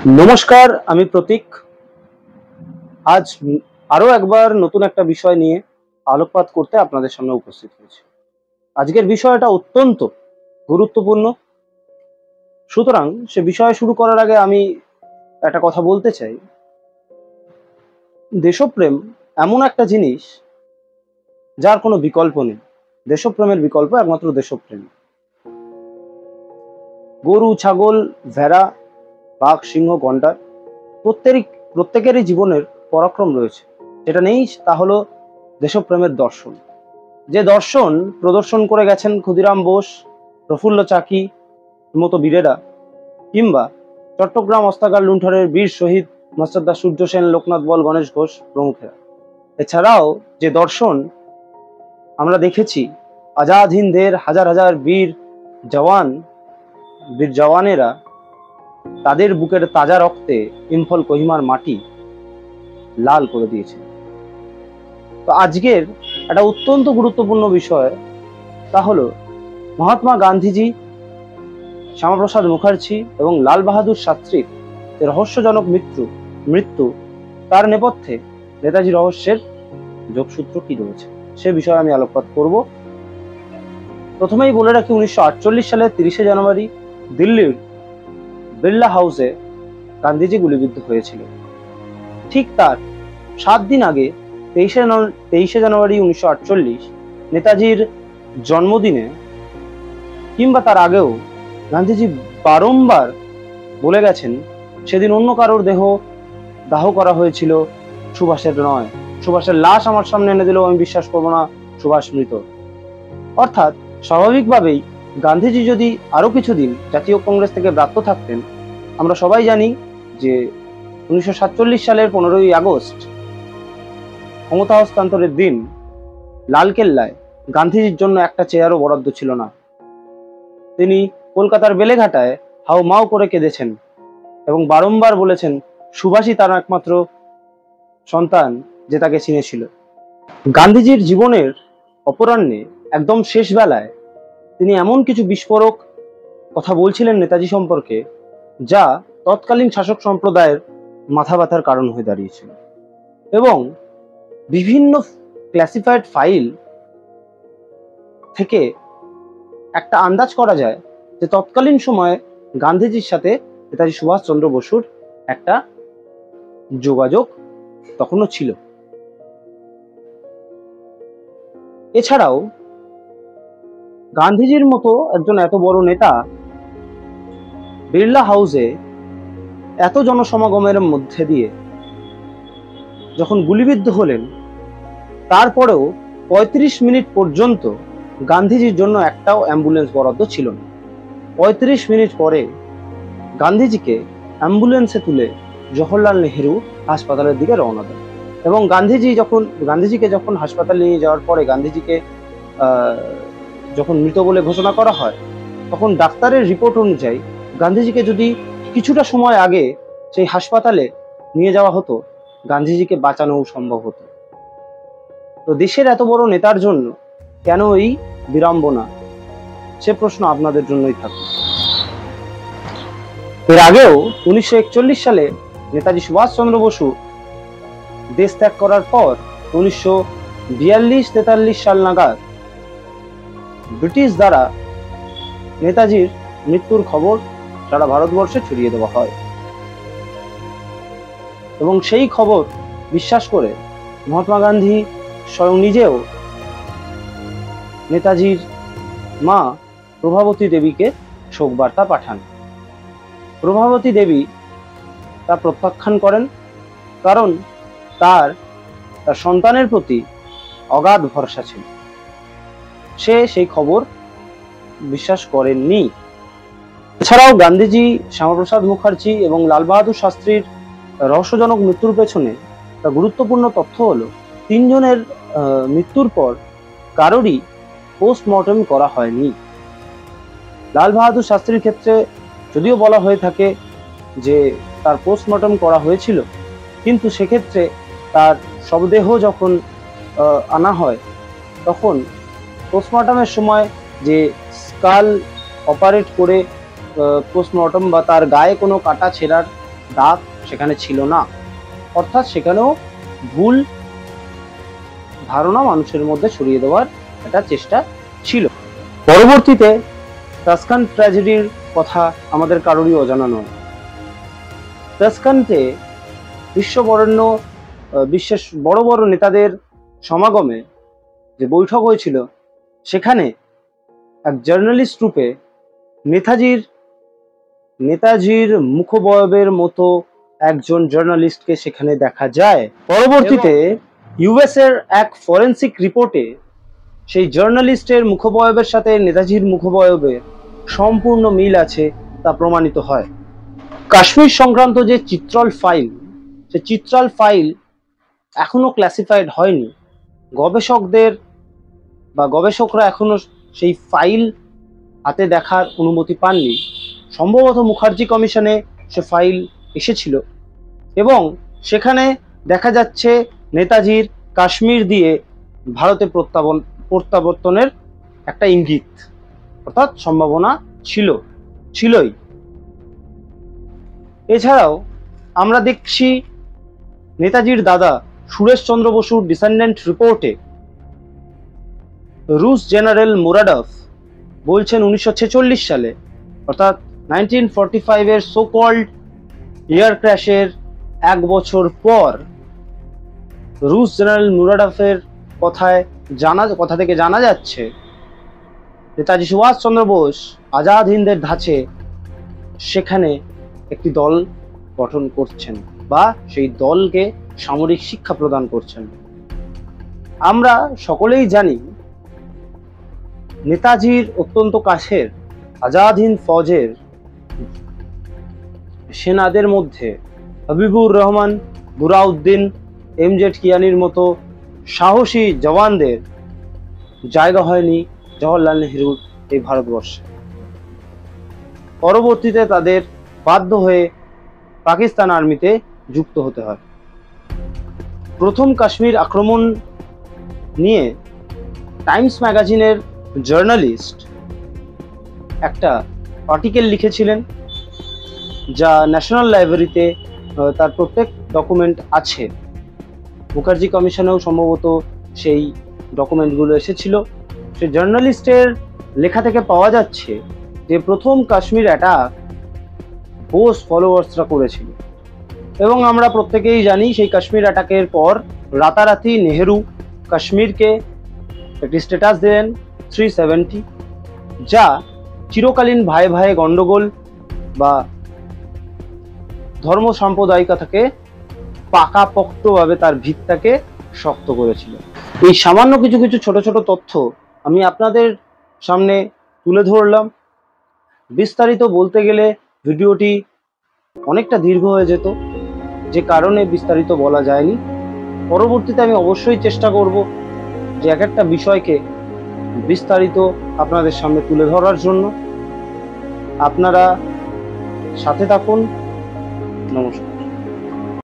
নমস্কার, আমি প্রতীক। আজ আরো একবার নতুন একটা বিষয় নিয়ে আলোকপাত করতে আপনাদের সামনে উপস্থিত হয়েছি। আজকের বিষয়টা অত্যন্ত গুরুত্বপূর্ণ, সুতরাং সে বিষয় শুরু করার আগে আমি একটা কথা বলতে চাই। দেশপ্রেম এমন একটা জিনিস যার কোনো বিকল্প নেই। দেশপ্রেমের বিকল্প একমাত্র দেশপ্রেম। গরু, ছাগল, ভেড়া, বাঘ, সিংহ, গন্ডার প্রত্যেকেরই জীবনের পরাক্রম রয়েছে। যেটা নেই তা হলো দেশপ্রেমের দর্শন। যে দর্শন প্রদর্শন করে গেছেন ক্ষুদিরাম বোস, প্রফুল্ল চাকি মতো বীরেরা, কিংবা চট্টগ্রাম অস্ত্রাগার লুণ্ঠনের বীর শহীদ মাস্টারদা সূর্য সেন, লোকনাথ বল, গণেশ ঘোষ প্রমুখেরা। এছাড়াও যে দর্শন আমরা দেখেছি আজাদ হিন্দের হাজার হাজার বীর জওয়ানেরা তাদের বুকের তাজা রক্তে ইম্ফল কোহিমার মাটি লাল করে দিয়েছে। তো আজকের একটা অত্যন্ত গুরুত্বপূর্ণ বিষয়, তা হলো মহাত্মা গান্ধীজি, শ্যামাপ্রসাদ মুখার্জি এবং লাল বাহাদুর শাস্ত্রীর রহস্যজনক মৃত্যু তার নেপথ্যে নেতাজি রহস্যের যোগসূত্র কি রয়েছে সে বিষয়ে আমি আলোকপাত করব। প্রথমেই বলে রাখি, 1948 সালের 30শে জানুয়ারি দিল্লির বিড়লা হাউসে গান্ধীজি গুলিবিদ্ধ হয়েছিল। ঠিক তার 7 দিন আগে 23শে জানুয়ারি 1948 নেতাজির জন্মদিনে কিংবা তার আগেও গান্ধীজি বারংবার বলে গেছেন সেদিন অন্য কারোর দেহ দাহ করা হয়েছিল, সুভাষের নয়। সুভাষের লাশ আমার সামনে এনে দিলেও আমি বিশ্বাস করবো না সুভাষ মৃত। অর্থাৎ স্বাভাবিকভাবেই গান্ধীজি যদি আরো কিছুদিন জাতীয় কংগ্রেস থেকে ব্রাত্য থাকতেন, আমরা সবাই জানি যে 1947 সালের 15ই আগস্ট ক্ষমতা হস্তান্তরের দিন লালকেল্লায় গান্ধীজির জন্য একটা চেয়ারও বরাদ্দ ছিল না। তিনি কলকাতার বেলেঘাটায় হাউমাউ করে কেঁদেছেন এবং বারংবার বলেছেন সুভাষই তার একমাত্র সন্তান যে তাকে চিনেছিল। গান্ধীজির জীবনের অপরাহ্নে একদম শেষ বেলায় তিনি এমন কিছু বিস্ফোরক কথা বলছিলেন নেতাজি সম্পর্কে, যা তৎকালীন শাসক সম্প্রদায়ের মাথা ব্যথার কারণ হয়ে দাঁড়িয়েছিল। এবং বিভিন্ন ক্লাসিফাইড ফাইল থেকে একটা আন্দাজ করা যায় যে তৎকালীন সময়ে গান্ধীজির সাথে নেতাজি সুভাষচন্দ্র বসুর একটা যোগাযোগ তখনও ছিল। এছাড়াও গান্ধীজির মতো একজন এত বড় নেতা বিড়লা হাউসে এত জনসমাগমের মধ্যে দিয়ে যখন গুলিবিদ্ধ হলেন, তারপরেও 35 মিনিট পর্যন্ত গান্ধীজির জন্য একটাও অ্যাম্বুলেন্স বরাদ্দ ছিল না। 35 মিনিট পরে গান্ধীজিকে অ্যাম্বুলেন্সে তুলে জওহরলাল নেহেরু হাসপাতালের দিকে রওনা দেন। এবং গান্ধীজিকে যখন হাসপাতালে নিয়ে যাওয়ার পরে গান্ধীজিকে যখন মৃত বলে ঘোষণা করা হয়, তখন ডাক্তারের রিপোর্ট অনুযায়ী গান্ধীজিকে যদি কিছুটা সময় আগে সেই হাসপাতালে নিয়ে যাওয়া হতো, গান্ধীজিকে বাঁচানোও সম্ভব হতো। তো দেশের এত বড় নেতার জন্য কেন এই বিড়ম্বনা, সে প্রশ্ন আপনাদের জন্যই থাকবে। এর আগেও 1941 সালে নেতাজি সুভাষচন্দ্র বসু দেশ ত্যাগ করার পর 1942-43 সাল নাগাদ ব্রিটিশ দ্বারা নেতাজির মৃত্যুর খবর সারা ভারতবর্ষে ছড়িয়ে দেওয়া হয় এবং সেই খবর বিশ্বাস করে মহাত্মা গান্ধী স্বয়ং নিজেও নেতাজির মা প্রভাবতী দেবীকে শোকবার্তা পাঠান। প্রভাবতী দেবী তা প্রত্যাখ্যান করেন, কারণ তার সন্তানের প্রতি অগাধ ভরসা ছিল। সে সেই খবর বিশ্বাস করেননি। এছাড়াও গান্ধীজি, শ্যামাপ্রসাদ মুখার্জি এবং লাল বাহাদুর শাস্ত্রীর রহস্যজনক মৃত্যুর পেছনে একটা গুরুত্বপূর্ণ তথ্য হলো, 3 জনের মৃত্যুর পর কারোরই পোস্টমর্টম করা হয়নি। লাল বাহাদুর শাস্ত্রীর ক্ষেত্রে যদিও বলা হয়ে থাকে যে তার পোস্টমর্টম করা হয়েছিল, কিন্তু সেক্ষেত্রে তার শবদেহ যখন আনা হয়, তখন পোস্টমর্টমের সময় যে স্কাল অপারেট করে পোস্টমর্টম বা তার গায়ে কোনো কাটা ছেঁড়ার দাগ সেখানে ছিল না, অর্থাৎ সেখানেও ভুল ধারণা মানুষের মধ্যে ছড়িয়ে দেওয়ার একটা চেষ্টা ছিল। পরবর্তীতে তাসখান ট্র্যাজেডির কথা আমাদের কারোরই অজানা নয়। তাসখানতে বিশ্ববরেণ্য বিশ্বের বড় বড় নেতাদের সমাগমে যে বৈঠক হয়েছিল, সেখানে এক জার্নালিস্ট রূপে নেতাজির মুখবয়বের মতো একজন জার্নালিস্টকে সেখানে দেখা যায়। পরবর্তীতে ইউএস এর এক ফরেন্সিক রিপোর্টে সেই জার্নালিস্টের মুখবয়বের সাথে নেতাজির মুখবয়বের সম্পূর্ণ মিল আছে তা প্রমাণিত হয়। কাশ্মীর সংক্রান্ত যে চিত্রল ফাইল, সে চিত্রল ফাইল এখনো ক্লাসিফাইড হয়নি। গবেষকরা এখনো সেই ফাইল হাতে দেখার অনুমতি পাননি। সম্ভবত মুখার্জি কমিশনে সে ফাইল এসেছিল এবং সেখানে দেখা যাচ্ছে নেতাজির কাশ্মীর দিয়ে ভারতে প্রত্যাবর্তনের একটা ইঙ্গিত, অর্থাৎ সম্ভাবনা ছিলই। এছাড়াও আমরা দেখছি নেতাজির দাদা সুরেশচন্দ্র বসুর ডিসেন্ডেন্ট রিপোর্টে রুশ জেনারেল মুরাডভ বলছেন 1946 সালে, অর্থাৎ 1945 এর সো কল্ড এয়ার ক্র্যাশের 1 বছর পর, রুশ জেনারেল মুরাডভের কথা থেকে জানা যাচ্ছে নেতাজি সুভাষচন্দ্র বোস আজাদ হিন্দের ধাঁচে সেখানে একটি দল গঠন করছেন বা সেই দলকে সামরিক শিক্ষা প্রদান করছেন। আমরা সকলেই জানি নেতাজির অত্যন্ত কাছের আজাদ হিন্দ ফৌজের সেনাদের মধ্যে হাবিবুর রহমান, বুরাউদ্দিন, এমজেড কিয়ানির মতো সাহসী জওয়ানদের জায়গা হয়নি জওহরলাল নেহরুর এই ভারতবর্ষে। পরবর্তীতে তাদের বাধ্য হয়ে পাকিস্তান আর্মিতে যুক্ত হতে হয়। প্রথম কাশ্মীর আক্রমণ নিয়ে টাইমস ম্যাগাজিনের জার্নালিস্ট একটা আর্টিকেল লিখেছিলেন, যা ন্যাশনাল লাইব্রেরিতে তার প্রত্যেক ডকুমেন্ট আছে। মুখার্জি কমিশনেও সম্ভবত সেই ডকুমেন্টগুলো এসেছিল। সেই জার্নালিস্টের লেখা থেকে পাওয়া যাচ্ছে যে প্রথম কাশ্মীর অ্যাটাক বোস ফলোয়ার্সরা করেছিল এবং আমরা প্রত্যেকেই জানি সেই কাশ্মীর অ্যাটাকের পর রাতারাতি নেহেরু কাশ্মীরকে একটি স্ট্যাটাস দেন 370, যা চিরকালীন ভাই ভাই গন্ডগোল বা ধর্ম সাম্প্রদায়িকতাকে পাকাপোক্তভাবে তার ভিতটাকে শক্ত করেছিল। এই সামান্য কিছু কিছু ছোট ছোট তথ্য আমি আপনাদের সামনে তুলে ধরলাম। বিস্তারিত বলতে গেলে ভিডিওটি অনেকটা দীর্ঘ হয়ে যেত, যে কারণে বিস্তারিত বলা যায়নি। পরবর্তীতে আমি অবশ্যই চেষ্টা করব যে এক একটা বিষয়কে বিস্তারিত আপনাদের সামনে তুলে ধরার জন্য। আপনারা সাথে থাকুন। নমস্কার।